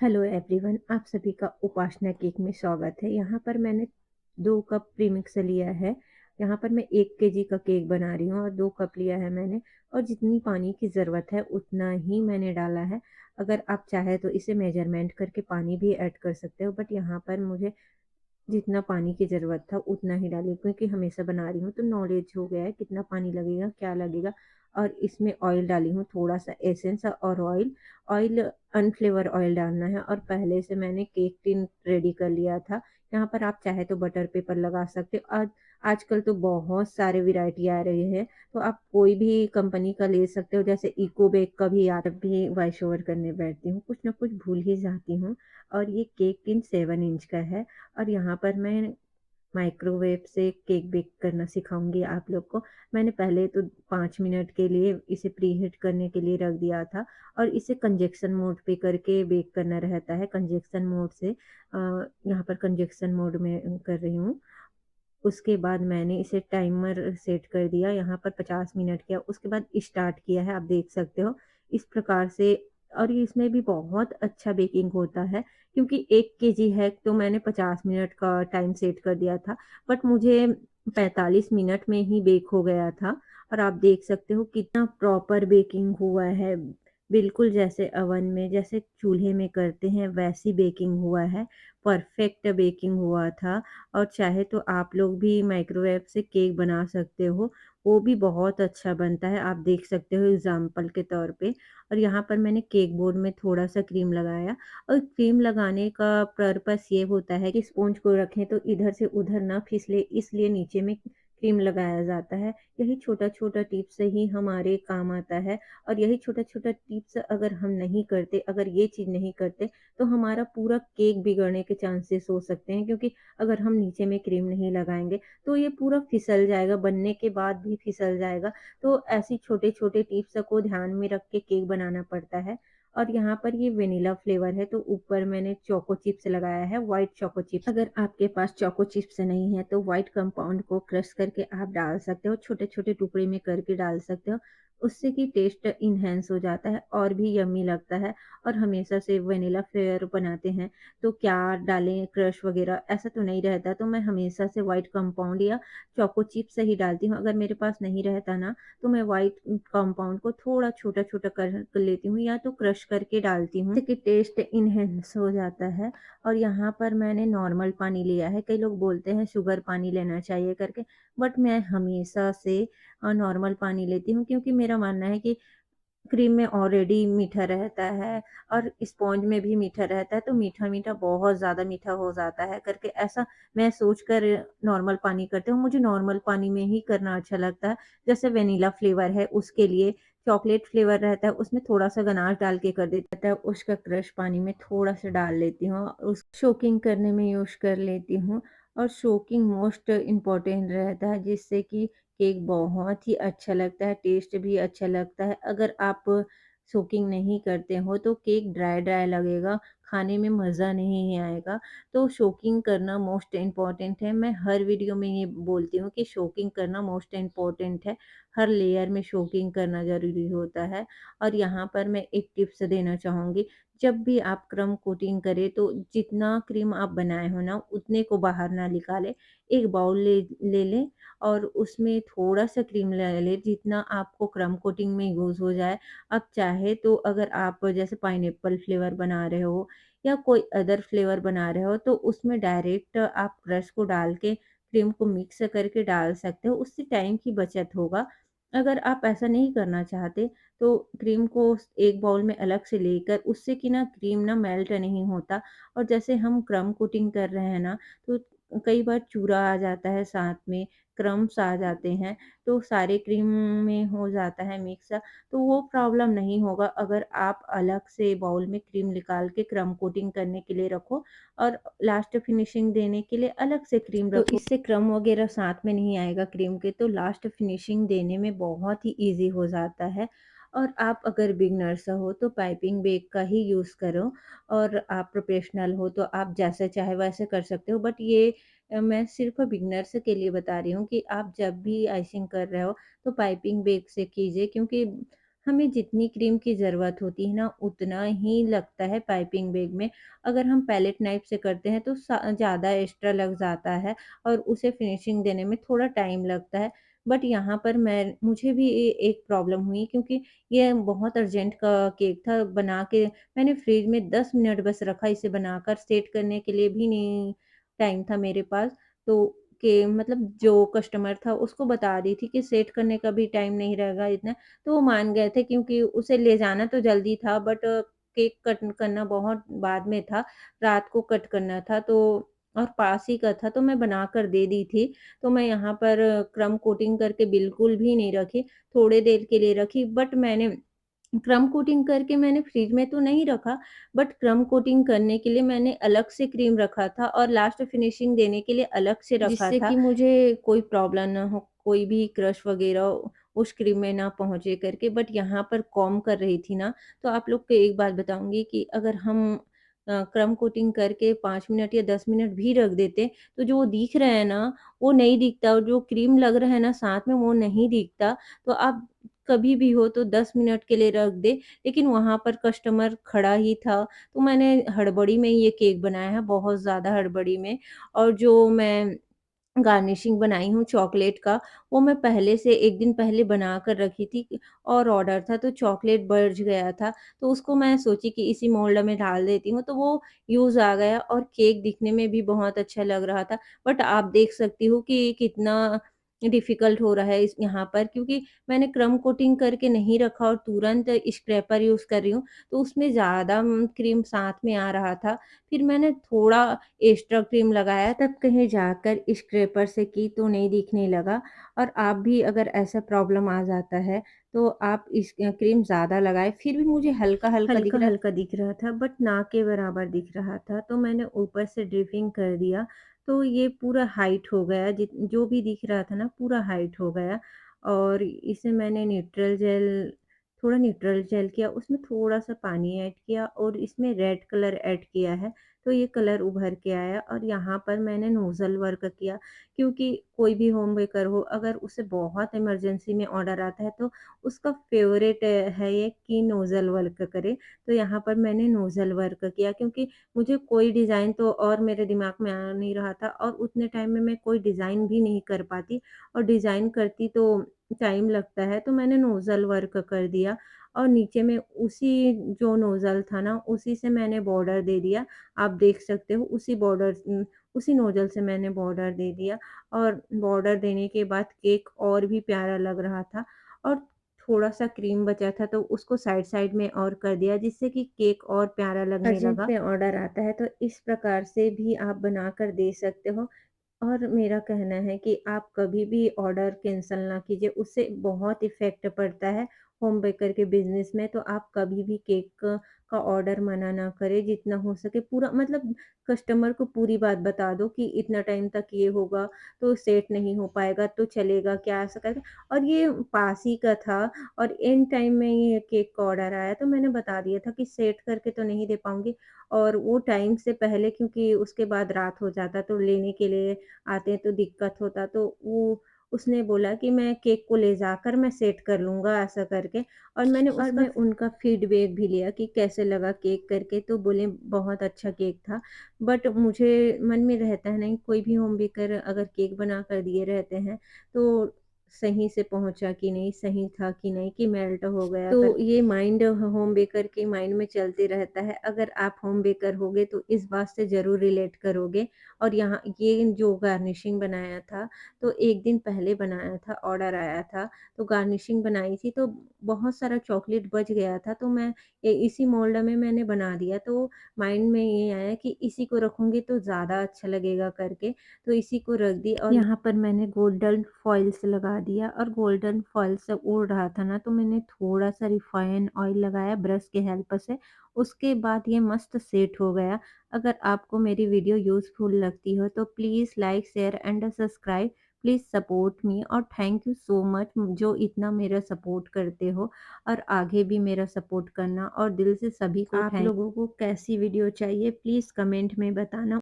Hello everyone, आप सभी का उपासना केक में स्वागत है। यहाँ पर मैंने 2 कप प्रीमिक्स लिया है। यहाँ पर मैं 1 केजी का केक बना रही हूँ और 2 कप लिया है मैंने, और जितनी पानी की ज़रूरत है उतना ही मैंने डाला है। अगर आप चाहें तो इसे मेजरमेंट करके पानी भी ऐड कर सकते हो, बट यहाँ पर मुझे जितना पानी की ज़रूरत था उतना ही डाली, क्योंकि हमेशा बना रही हूँ तो नॉलेज हो गया है कितना पानी लगेगा, क्या लगेगा। और इसमें ऑयल डाली हूँ, थोड़ा-सा एसेंस और ऑयल। ऑयल अनफ्लेवर ऑयल डालना है, और पहले से मैंने केक टिन रेडी कर लिया था। यहाँ पर आप चाहे तो बटर पेपर लगा सकते हो। आज आजकल तो बहुत सारे वैरायटी आ रही है, तो आप कोई भी कंपनी का ले सकते हो। जैसे इको बेक का भी आता, भी वॉइस ओवर करने बैठती हूँ, कुछ ना कुछ भूल ही जाती हूँ। और ये केक टिन 7 इंच का है। और यहाँ पर मैं माइक्रोवेव से केक बेक करना सिखाऊँगी आप लोग को। मैंने पहले तो 5 मिनट के लिए इसे प्रीहीट करने के लिए रख दिया था, और इसे कंजेक्शन मोड पे करके बेक करना रहता है। कंजेक्शन मोड से यहाँ पर कंजेक्शन मोड में कर रही हूँ। उसके बाद मैंने इसे टाइमर सेट कर दिया, यहाँ पर 50 मिनट किया, उसके बाद स्टार्ट किया है, आप देख सकते हो इस प्रकार से। और ये इसमें भी बहुत अच्छा बेकिंग होता है, क्योंकि 1 केजी है तो मैंने 50 मिनट का टाइम सेट कर दिया था, बट मुझे 45 मिनट में ही बेक हो गया था। और आप देख सकते हो कितना प्रॉपर बेकिंग हुआ है, बिल्कुल जैसे ओवन में, जैसे चूल्हे में करते हैं वैसी बेकिंग हुआ है, परफेक्ट बेकिंग हुआ था। और चाहे तो आप लोग भी माइक्रोवेव से केक बना सकते हो, वो भी बहुत अच्छा बनता है, आप देख सकते हो एग्ज़ाम्पल के तौर पे। और यहाँ पर मैंने केक बोर्ड में थोड़ा-सा क्रीम लगाया, और क्रीम लगाने का पर्पस ये होता है कि स्पॉन्ज को रखें तो इधर से उधर ना फिसले, इसलिए नीचे में क्रीम लगाया जाता है। यही छोटा-छोटा टिप्स ही हमारे काम आता है, और यही छोटा-छोटा टिप्स अगर हम नहीं करते, अगर ये चीज़ नहीं करते, तो हमारा पूरा केक बिगड़ने के चांसेस हो सकते हैं, क्योंकि अगर हम नीचे में क्रीम नहीं लगाएँगे, तो ये पूरा फिसल जाएगा, बनने के बाद भी फिसल जाएगा। तो ऐसी छोटे-छोटे टिप्स को ध्यान में रख के केक बनाना पड़ता है। और यहाँ पर ये वेनिला फ्लेवर है, तो ऊपर मैंने चोको चिप्स लगाया है, व्हाइट चोको चिप्स। अगर आपके पास चोको चिप्स नहीं है, तो व्हाइट कंपाउंड को क्रश करके आप डाल सकते हो, छोटे-छोटे टुकड़े में करके डाल सकते हो। उससे कि टेस्ट इन्हांस हो जाता है और भी यम्मी लगता है। और हमेशा से वेनिला फ्लेवर बनाते हैं, तो क्या डालें, क्रश वगैरह ऐसा तो नहीं रहता, तो मैं हमेशा से व्हाइट कंपाउंड या चोको चिप्स ही डालती हूँ। अगर मेरे पास नहीं रहता ना, तो मैं व्हाइट कंपाउंड को थोड़ा छोटा-छोटा कर लेती हूँ, या तो क्रश करके डालती हूँ, जिससे कि टेस्ट इन्हेंस हो जाता है। और यहाँ पर मैंने नॉर्मल पानी लिया है, कई लोग बोलते हैं शुगर पानी लेना चाहिए करके, बट मैं हमेशा से नॉर्मल पानी लेती हूँ, क्योंकि मेरा मानना है कि क्रीम में ऑलरेडी मीठा रहता है, और स्पॉन्ज में भी मीठा रहता है, तो मीठा-मीठा बहुत ज़्यादा मीठा हो जाता है करके, ऐसा मैं सोचकर नॉर्मल पानी करती हूँ। मुझे नॉर्मल पानी में ही करना अच्छा लगता है। जैसे वेनिला फ्लेवर है उसके लिए, चॉकलेट फ्लेवर रहता है उसमें थोड़ा-सा गनाश डाल के कर देता है, उसका क्रश पानी में थोड़ा-सा डाल लेती हूँ, उस सोकिंग करने में यूज़ कर लेती हूँ। और सोकिंग मोस्ट इम्पोर्टेंट रहता है, जिससे कि केक बहुत ही अच्छा लगता है, टेस्ट भी अच्छा लगता है। अगर आप सोकिंग नहीं करते हो तो केक ड्राई-ड्राई लगेगा, खाने में मज़ा नहीं आएगा। तो सोकिंग करना मोस्ट इम्पोर्टेंट है। मैं हर वीडियो में ये बोलती हूँ कि सोकिंग करना मोस्ट इम्पोर्टेंट है। हर लेयर में सोकिंग करना ज़रूरी होता है। और यहाँ पर मैं एक टिप्स देना चाहूँगी, जब भी आप क्रम्ब कोटिंग करें तो जितना क्रीम आप बनाए हो ना, उतने को बाहर ना निकालें। एक बाउल ले ले लें, और उसमें थोड़ा-सा क्रीम ले लें, जितना आपको क्रम्ब कोटिंग में यूज़ हो जाए। आप चाहे तो अगर आप जैसे पाइनएप्पल फ्लेवर बना रहे हो या कोई अदर फ्लेवर बना रहे हो, तो उसमें डायरेक्ट आप क्रश को डाल के क्रीम को मिक्स करके डाल सकते हो, उससे टाइम की बचत होगा। अगर आप ऐसा नहीं करना चाहते, तो क्रीम को एक बाउल में अलग से लेकर, उससे कि ना क्रीम ना मेल्ट नहीं होता, और जैसे हम क्रम्ब कोटिंग कर रहे हैं ना, तो कई बार चूरा आ जाता है साथ में, क्रम्ब्स आ जाते हैं, तो सारे क्रीम में हो जाता है मिक्स, तो वो प्रॉब्लम नहीं होगा अगर आप अलग से बाउल में क्रीम निकाल के क्रम्ब कोटिंग करने के लिए रखो, और लास्ट फिनिशिंग देने के लिए अलग से क्रीम रखो। तो इससे क्रम्ब वगैरह साथ में नहीं आएगा क्रीम के, तो लास्ट फिनिशिंग देने में बहुत ही ईज़ी हो जाता है। और आप अगर बिगिनर्स हो तो पाइपिंग बैग का ही यूज़ करो, और आप प्रोफेशनल हो तो आप जैसे चाहे वैसे कर सकते हो, बट ये मैं सिर्फ़ बिगिनर्स के लिए बता रही हूँ कि आप जब भी आइसिंग कर रहे हो तो पाइपिंग बैग से कीजिए, क्योंकि हमें जितनी क्रीम की ज़रूरत होती है ना, उतना ही लगता है पाइपिंग बैग में। अगर हम पैलेट नाइफ़ से करते हैं तो ज़्यादा एक्स्ट्रा लग जाता है और उसे फिनिशिंग देने में थोड़ा टाइम लगता है। बट यहाँ पर मुझे भी एक प्रॉब्लम हुई, क्योंकि ये बहुत अर्जेंट का केक था। बना के मैंने फ्रिज में 10 मिनट बस रखा, इसे बनाकर सेट करने के लिए भी नहीं टाइम था मेरे पास। तो कि मतलब जो कस्टमर था उसको बता दी थी कि सेट करने का भी टाइम नहीं रहेगा इतना, तो वो मान गए थे, क्योंकि उसे ले जाना तो जल्दी था, बट केक कट करना बहुत बाद में था, रात को कट करना था तो, और पास ही का था, तो मैं बनाकर दे दी थी। तो मैं यहाँ पर क्रम्ब कोटिंग करके बिल्कुल भी नहीं रखी, थोड़े देर के लिए रखी, बट मैंने क्रम्ब कोटिंग करके मैंने फ्रिज में तो नहीं रखा, बट क्रम्ब कोटिंग करने के लिए मैंने अलग से क्रीम रखा था और लास्ट फिनिशिंग देने के लिए अलग से रखा जिससे था, कि मुझे कोई प्रॉब्लम ना हो, कोई भी क्रश वग़ैरह उस क्रीम में ना पहुँचे करके। बट यहाँ पर कॉम्ब कर रही थी ना, तो आप लोग को एक बात बताऊँगी कि अगर हम क्रम्ब कोटिंग करके 5 मिनट या 10 मिनट भी रख देते, तो जो वो दिख रहा है ना, वो नहीं दिखता, और जो क्रीम लग रहा है ना साथ में, वो नहीं दिखता। तो आप कभी भी हो तो 10 मिनट के लिए रख दें, लेकिन वहाँ पर कस्टमर खड़ा ही था, तो मैंने हड़बड़ी में ये केक बनाया है, बहुत ज़्यादा हड़बड़ी में। और जो मैं गार्निशिंग बनाई हूँ चॉकलेट का, वो मैं पहले से 1 दिन पहले बना कर रखी थी, और ऑर्डर था तो चॉकलेट बच गया था, तो उसको मैं सोची कि इसी मोल्ड में डाल देती हूँ, तो वो यूज़ आ गया और केक दिखने में भी बहुत अच्छा लग रहा था। बट आप देख सकती हो कि कितना डिफ़िकल्ट हो रहा है इस यहाँ पर, क्योंकि मैंने क्रम्ब कोटिंग करके नहीं रखा और तुरंत स्क्रैपर यूज़ कर रही हूँ, तो उसमें ज़्यादा क्रीम साथ में आ रहा था। फिर मैंने थोड़ा एक्स्ट्रा क्रीम लगाया, तब कहीं जाकर स्क्रैपर से की तो नहीं दिखने लगा। और आप भी अगर ऐसा प्रॉब्लम आ जाता है, तो आप क्रीम ज़्यादा लगाएँ, फिर भी मुझे हल्का-हल्का दिख रहा, हल्का-हल्का दिख रहा था, बट ना के बराबर दिख रहा था, तो मैंने ऊपर से ड्रिपिंग कर दिया, तो ये पूरा हाइट हो गया, जो भी दिख रहा था ना पूरा हाइट हो गया। और इसे मैंने न्यूट्रल जेल किया, उसमें थोड़ा-सा पानी ऐड किया और इसमें रेड कलर ऐड किया है, तो ये कलर उभर के आया। और यहाँ पर मैंने नोज़ल वर्क किया, क्योंकि कोई भी होम बेकर हो, अगर उसे बहुत इमरजेंसी में ऑर्डर आता है, तो उसका फ़ेवरेट है ये कि नोज़ल वर्क करे। तो यहाँ पर मैंने नोज़ल वर्क किया, क्योंकि मुझे कोई डिज़ाइन तो और मेरे दिमाग में आ नहीं रहा था, और उतने टाइम में मैं कोई डिज़ाइन भी नहीं कर पाती, और डिज़ाइन करती तो टाइम लगता है, तो मैंने नोज़ल वर्क कर दिया। और नीचे में उसी जो नोज़ल था ना, उसी से मैंने बॉर्डर दे दिया। आप देख सकते हो उसी नोज़ल से मैंने बॉर्डर दे दिया, और बॉर्डर देने के बाद केक और भी प्यारा लग रहा था। और थोड़ा-सा क्रीम बचा था, तो उसको साइड-साइड में और कर दिया, जिससे कि केक और प्यारा लगने अर्जेंट लगा। में ऑर्डर आता है, तो इस प्रकार से भी आप बनाकर दे सकते हो। और मेरा कहना है कि आप कभी भी ऑर्डर कैंसल ना कीजिए, उससे बहुत इफ़ेक्ट पड़ता है होम बेकर के बिज़नेस में। तो आप कभी भी केक का ऑर्डर मना ना करें, जितना हो सके पूरा मतलब कस्टमर को पूरी बात बता दो कि इतना टाइम तक ये होगा, तो सेट नहीं हो पाएगा तो चलेगा क्या? ऐसा करके। और ये पास ही का था, और एंड टाइम में ये केक का ऑर्डर आया, तो मैंने बता दिया था कि सेट करके तो नहीं दे पाऊँगी, और वो टाइम से पहले, क्योंकि उसके बाद रात हो जाता तो लेने के लिए आते तो दिक्कत होता, तो वो उसने बोला कि मैं केक को ले जाकर मैं सेट कर लूँगा, ऐसा करके। और मैं उनका फीडबैक भी लिया कि कैसे लगा केक करके, तो बोले बहुत अच्छा केक था। बट मुझे मन में रहता है नहीं, कोई भी होम बेकर अगर केक बना कर दिए रहते हैं, तो सही से पहुँचा कि नहीं, सही था कि नहीं, कि मेल्ट हो गया तो करके। ये माइंड होम बेकर के माइंड में चलते रहता है। अगर आप होम बेकर होगे तो इस बात से ज़रूर रिलेट करोगे। और यहाँ ये जो गार्निशिंग बनाया था, तो 1 दिन पहले बनाया था, ऑर्डर आया था, तो गार्निशिंग बनाई थी, तो बहुत सारा चॉकलेट बच गया था, तो मैं इसी मोल्ड में मैंने बना दिया। तो माइंड में ये आया कि इसी को रखूँगी तो ज़्यादा अच्छा लगेगा करके, तो इसी को रख दी। और यहाँ पर मैंने गोल्डन फॉइल्स लगा दिया, और गोल्डन फॉइल से उड़ रहा था ना, तो मैंने थोड़ा-सा रिफाइन ऑयल लगाया ब्रश की हेल्प से, उसके बाद ये मस्त सेट हो गया। अगर आपको मेरी वीडियो यूज़फुल लगती हो तो please like, share and subscribe. Please support me, और थैंक यू सो मच जो इतना मेरा सपोर्ट करते हो, और आगे भी मेरा सपोर्ट करना। और दिल से सभी को आप थैंक लोगों को कैसी वीडियो चाहिए, प्लीज़ कमेंट में बताना।